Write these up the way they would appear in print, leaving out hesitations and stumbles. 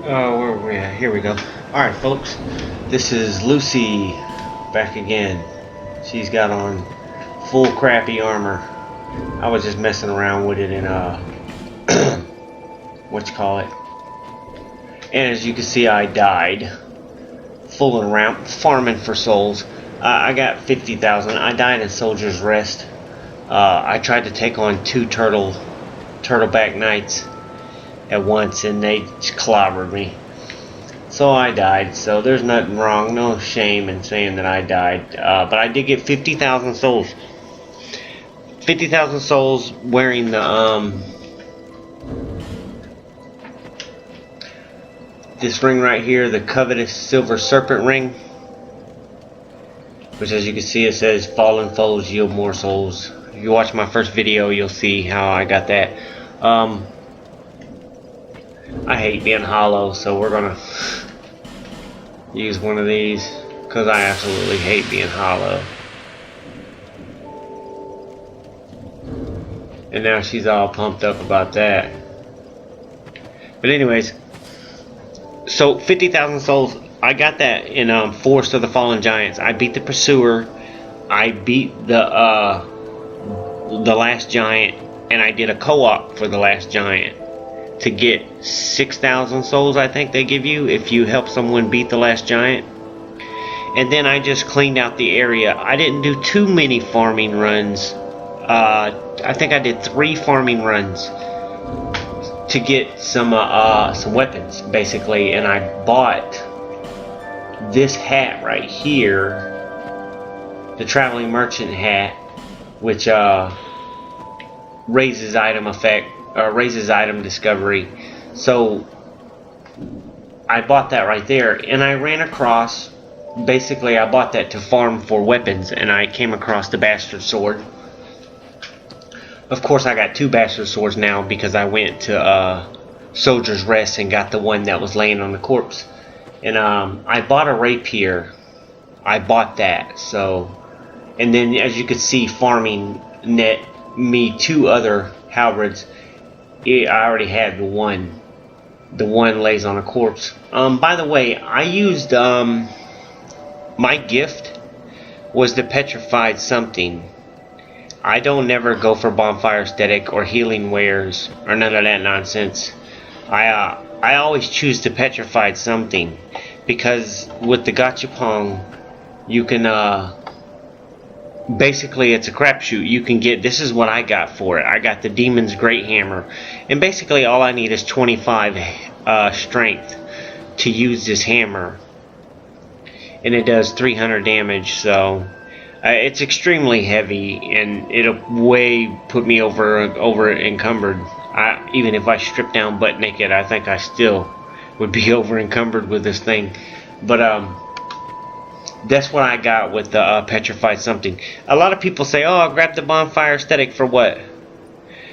Where are we at? Here we go. Alright, folks. This is Lucy back again. She's got on full crappy armor. I was just messing around with it in, what you call it. And as you can see, I died. Fooling around, farming for souls. I got 50,000. I died in Soldier's Rest. I tried to take on two turtleback knights at once, and they just clobbered me. So I died. So there's nothing wrong, no shame in saying that I died. But I did get 50,000 souls. 50,000 souls wearing the this ring right here, the covetous silver serpent ring, which, as you can see, it says fallen foes yield more souls. If you watch my first video, you'll see how I got that. I hate being hollow, so we're gonna use one of these because I absolutely hate being hollow. And now she's all pumped up about that. But anyways, so 50,000 souls. I got that in Forest of the Fallen Giants. I beat the Pursuer. I beat the Last Giant, and I did a co-op for the Last Giant to get 6,000 souls. I think they give you if you help someone beat the Last Giant. And then I just cleaned out the area. I didn't do too many farming runs. I think I did 3 farming runs to get some weapons, basically, and I bought this hat right here, the Traveling Merchant hat, which raises item effect, raises item discovery. So I bought that right there, and I ran across, basically I bought that to farm for weapons, and I came across the Bastard Sword. Of course, I got 2 Bastard Swords now because I went to Soldier's Rest and got the one that was laying on the corpse. And I bought a rapier. I bought that. So, and then as you can see, farming net me 2 other halberds. I already had the one. The one lays on a corpse. By the way, I used my gift was the petrified something. I don't never go for bonfire aesthetic or healing wares or none of that nonsense. I always choose the petrified something because with the gachapon you can basically it's a crapshoot. You can get, this is what I got for it. I got the Demon's Great Hammer, and basically all I need is 25 strength to use this hammer, and it does 300 damage. So it's extremely heavy, and it'll way put me over encumbered. Even if I strip down butt naked, I think I still would be over encumbered with this thing. But that's what I got with the petrified something. A lot of people say, "Oh, I'll grab the bonfire aesthetic for what?"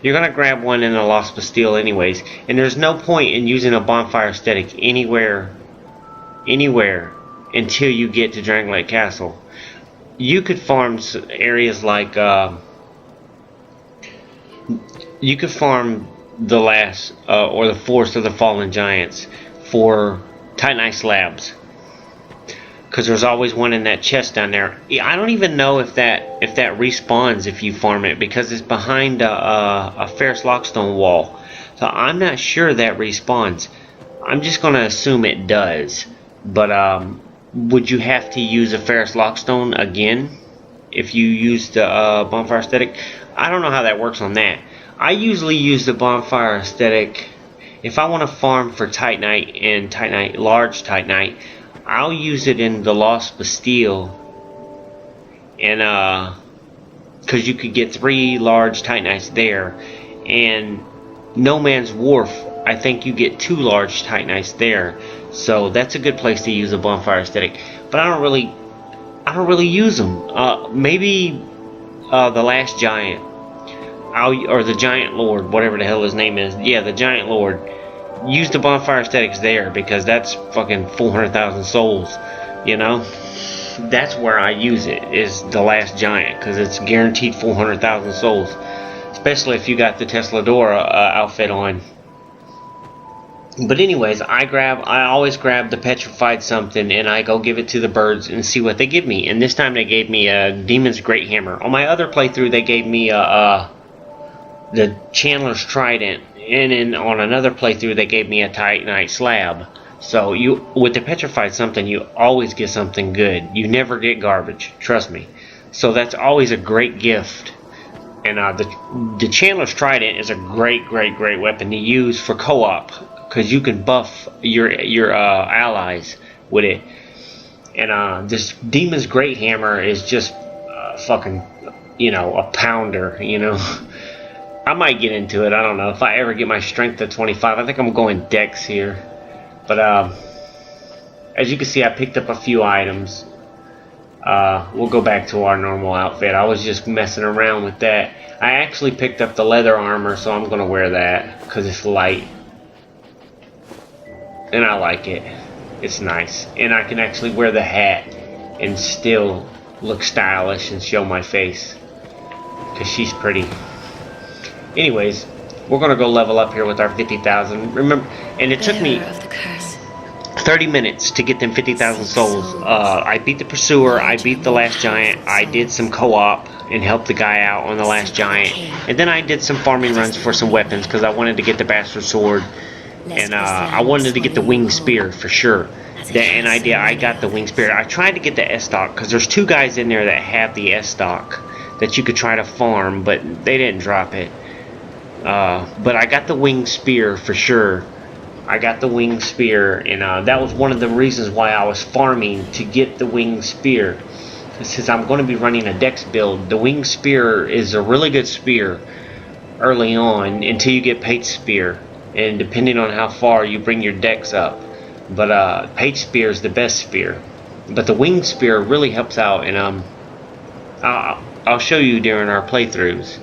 You're gonna grab one in the Lost Bastille anyways, and there's no point in using a bonfire aesthetic anywhere until you get to Dragonlake Castle. You could farm areas like you could farm the last or the Forest of the Fallen Giants for Titanite slabs, because there's always one in that chest down there. I don't even know if that respawns if you farm it, because it's behind a Ferrous Lockstone wall. So I'm not sure that respawns. I'm just gonna assume it does. But would you have to use a Ferrous Lockstone again if you use the bonfire aesthetic? I don't know how that works on that. I usually use the bonfire aesthetic if I want to farm for Titanite and Titanite, large Titanite. I'll use it in the Lost Bastille, and because you could get 3 large Titanites there, and No Man's Wharf, I think you get 2 large Titanites there. So that's a good place to use a bonfire aesthetic. But I don't really use them. Maybe the Last Giant, or the Giant Lord, whatever the hell his name is. Yeah, the Giant Lord. Use the bonfire aesthetics there because that's fucking 400,000 souls. You know, that's where I use it, is the Last Giant, because it's guaranteed 400,000 souls. Especially if you got the Tesladora outfit on. But anyways, I always grab the petrified something and I go give it to the birds and see what they give me. And this time they gave me a Demon's Great Hammer. On my other playthrough, they gave me the Chandler's Trident, and then on another playthrough they gave me a Titanite slab. So you, with the petrified something, you always get something good. You never get garbage, trust me. So that's always a great gift. And the Chandler's Trident is a great weapon to use for co-op, because you can buff your allies with it. And this Demon's Great Hammer is just fucking, a pounder, I might get into it, I don't know. If I ever get my strength to 25, I think I'm going Dex here. But as you can see, I picked up a few items. We'll go back to our normal outfit. I was just messing around with that. I actually picked up the leather armor, so I'm gonna wear that because it's light. And I like it. It's nice. And I can actually wear the hat and still look stylish and show my face, because she's pretty. Anyways, we're gonna go level up here with our 50,000. Remember, and it took me 30 minutes to get them 50,000 souls. I beat the Pursuer, I beat the last giant, I did some co-op and helped the guy out on the last giant, and then I did some farming runs for some weapons because I wanted to get the Bastard Sword, and I wanted to get the Winged Spear for sure. And I got the Winged Spear. I tried to get the S-Stock because there's two guys in there that have the S-Stock that you could try to farm, but they didn't drop it. But I got the Winged Spear for sure. I got the Winged Spear, and that was one of the reasons why I was farming to get the Winged Spear. Since I'm going to be running a Dex build, the Winged Spear is a really good spear early on until you get Pate Spear, and depending on how far you bring your Dex up. But Pate Spear is the best spear. But the Winged Spear really helps out, and I'll show you during our playthroughs.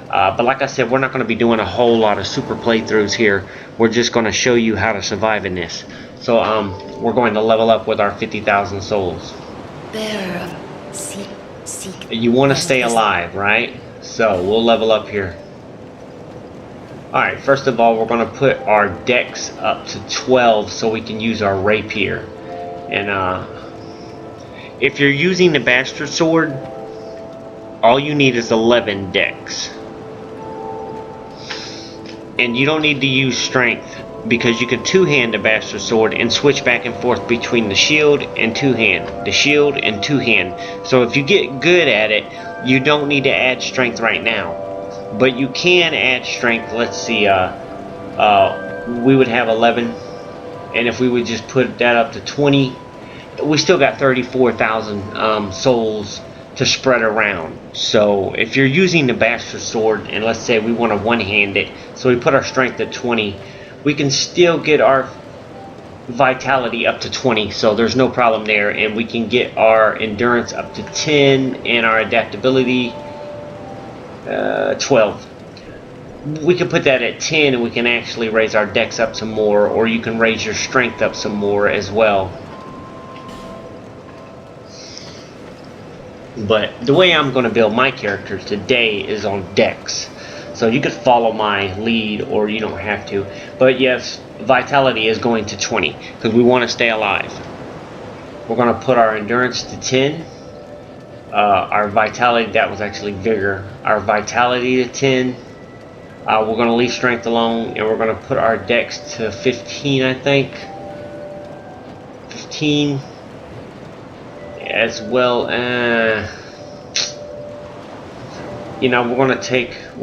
But like I said, we're not going to be doing a whole lot of super playthroughs here. We're just going to show you how to survive in this. So we're going to level up with our 50,000 souls. You want to stay alive, right? So we'll level up here. Alright, first of all, we're going to put our Dex up to 12 so we can use our Rapier. And if you're using the Bastard Sword, all you need is 11 Dex. And you don't need to use Strength, because you can two-hand the Bastard Sword and switch back and forth between the shield and two-hand. The shield and two-hand. So if you get good at it, you don't need to add Strength right now. But you can add Strength. Let's see, we would have 11. And if we would just put that up to 20, we still got 34,000 souls to spread around. So if you're using the Bastard Sword, and let's say we want to one-hand it, so we put our Strength at 20, we can still get our Vitality up to 20, so there's no problem there, and we can get our Endurance up to 10 and our Adaptability 12. We can put that at 10 and we can actually raise our Dex up some more, or you can raise your Strength up some more as well. But the way I'm going to build my character today is on Dex. So you could follow my lead, or you don't have to. But yes, Vitality is going to 20 because we want to stay alive. We're going to put our Endurance to 10. Our Vitality, that was actually Vigor. Our Vitality to 10. We're going to leave Strength alone, and we're going to put our Dex to 15, I think. 15. As well, we're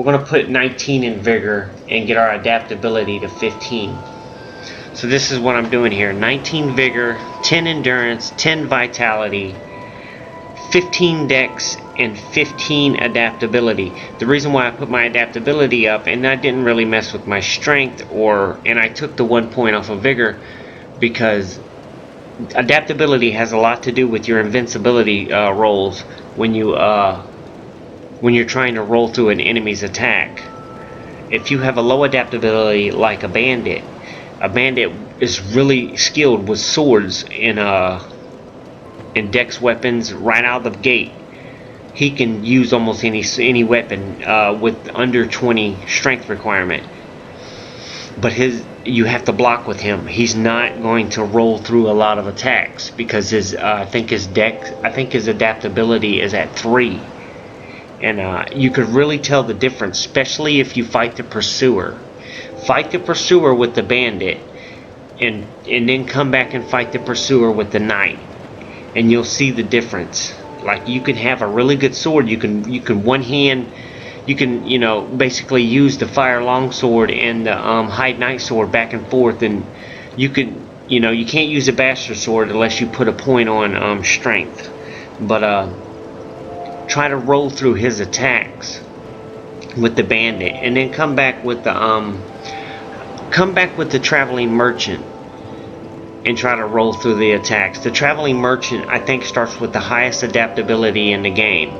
going to put 19 in Vigor and get our Adaptability to 15. So this is what I'm doing here: 19 Vigor, 10 Endurance, 10 Vitality, 15 Dex, and 15 Adaptability. The reason why I put my Adaptability up, and I didn't really mess with my Strength, and I took the 1 point off of Vigor, because Adaptability has a lot to do with your invincibility rolls when you're trying to roll through an enemy's attack. If you have a low adaptability like a bandit is really skilled with swords and dex weapons right out of the gate. He can use almost any weapon with under 20 strength requirement. but you have to block with him. He's not going to roll through a lot of attacks because I think his adaptability is at 3, and you could really tell the difference, especially if you fight the pursuer. Fight the pursuer with the bandit, and then come back and fight the pursuer with the knight, and you'll see the difference. Like, you can have a really good sword. You can one hand. You can, basically use the fire longsword and the hide knight sword back and forth, and you can, you can't use a bastard sword unless you put a point on strength. But try to roll through his attacks with the bandit, and then come back with the traveling merchant and try to roll through the attacks. The traveling merchant, I think, starts with the highest adaptability in the game.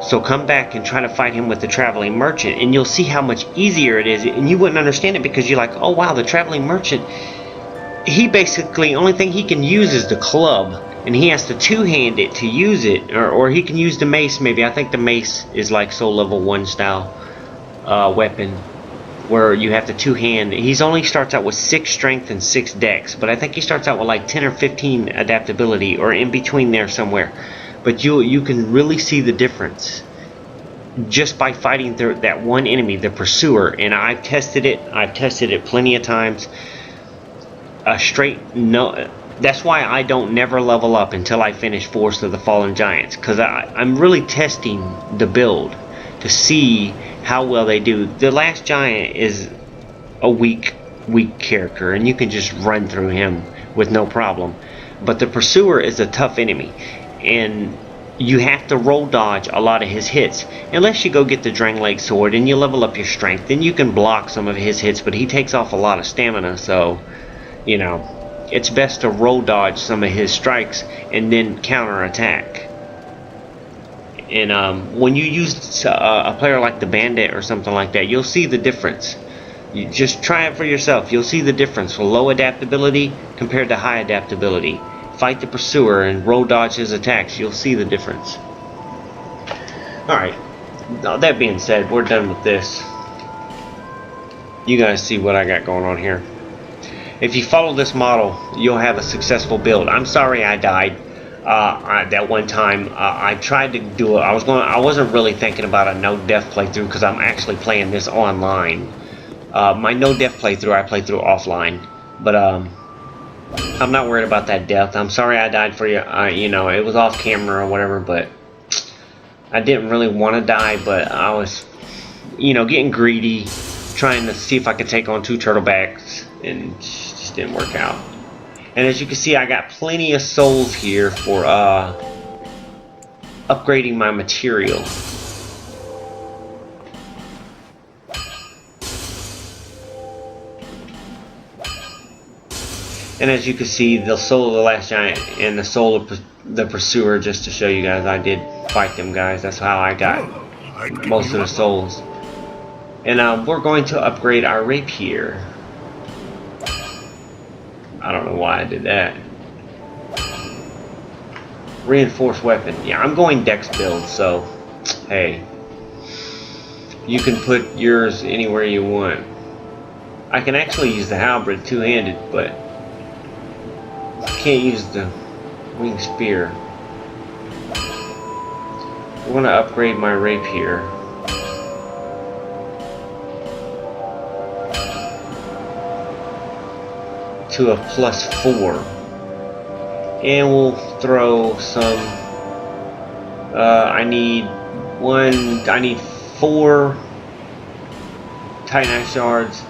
So come back and try to fight him with the traveling merchant, and you'll see how much easier it is. And you wouldn't understand it because you're like, oh wow, the traveling merchant, he basically, only thing he can use is the club, and he has to two-hand it to use it, or he can use the mace maybe. I think the mace is like Soul Level 1 style weapon, where you have to two-hand. He only starts out with 6 strength and 6 dex, but I think he starts out with like 10 or 15 adaptability, or in between there somewhere. But you can really see the difference just by fighting that one enemy, the pursuer. And I've tested it plenty of times. That's why I don't never level up until I finish Force of the Fallen Giants, because I'm really testing the build to see how well they do. The Last Giant is a weak character, and you can just run through him with no problem. But the pursuer is a tough enemy, and you have to roll dodge a lot of his hits, unless you go get the Drangleic sword and you level up your strength. Then you can block some of his hits, but he takes off a lot of stamina, so it's best to roll dodge some of his strikes and then counter attack. And when you use a player like the bandit or something like that, you'll see the difference. You just try it for yourself. You'll see the difference for low adaptability compared to high adaptability. Fight the pursuer and roll dodge his attacks. You'll see the difference. Alright, that being said, we're done with this. You guys see what I got going on here. If you follow this model, you'll have a successful build. I'm sorry I died that one time. I tried to do it. I wasn't really thinking about a no death playthrough because I'm actually playing this online. My no death playthrough I played through offline, but I'm not worried about that death. I'm sorry I died for you. It was off camera or whatever, but I didn't really want to die, but I was, getting greedy, trying to see if I could take on 2 turtlebacks, and it just didn't work out. And as you can see, I got plenty of souls here for upgrading my material. And as you can see, the Soul of the Last Giant and the Soul of the Pursuer, just to show you guys, I did fight them guys. That's how I got most of the souls. And we're going to upgrade our rapier. I don't know why I did that. Reinforced weapon. Yeah, I'm going dex build, so hey, you can put yours anywhere you want. I can actually use the halberd two-handed, but I can't use the winged spear. I want to upgrade my rapier. To a +4. And we'll throw some, I need 4 Titanite shards.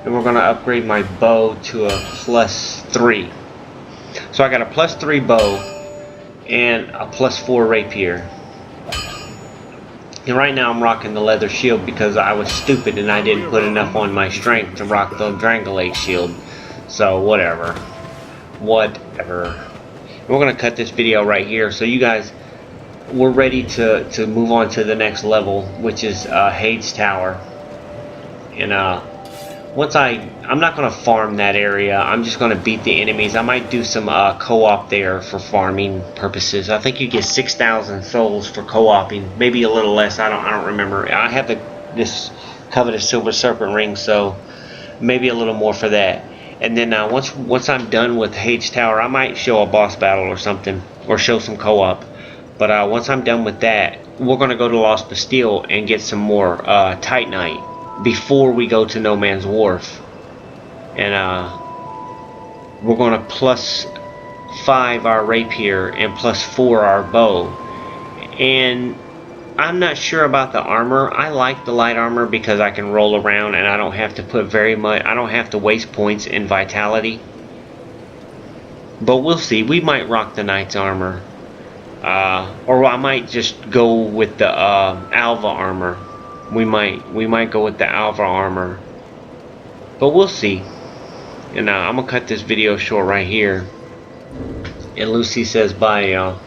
And we're going to upgrade my bow to a +3. So I got a +3 bow and a +4 rapier. And right now I'm rocking the leather shield because I was stupid and I didn't put enough on my strength to rock the Drangleic shield. So whatever. And we're going to cut this video right here. So you guys, we're ready to move on to the next level, which is Hades Tower. And I'm not gonna farm that area. I'm just gonna beat the enemies. I might do some co-op there for farming purposes. I think you get 6,000 souls for co-oping, maybe a little less. I don't remember. I have this covetous silver serpent ring, so maybe a little more for that. And then once I'm done with Hage Tower, I might show a boss battle or something, or show some co-op. But once I'm done with that, we're gonna go to Lost Bastille and get some more Titanite before we go to No Man's Wharf. And we're going to +5 our rapier and +4 our bow. And I'm not sure about the armor. I like the light armor because I can roll around and I don't have to put I don't have to waste points in vitality. But we'll see. We might rock the knight's armor. Or I might just go with the Alva armor. We might go with the Alva armor, but we'll see. And I'm gonna cut this video short right here. And Lucy says bye, y'all.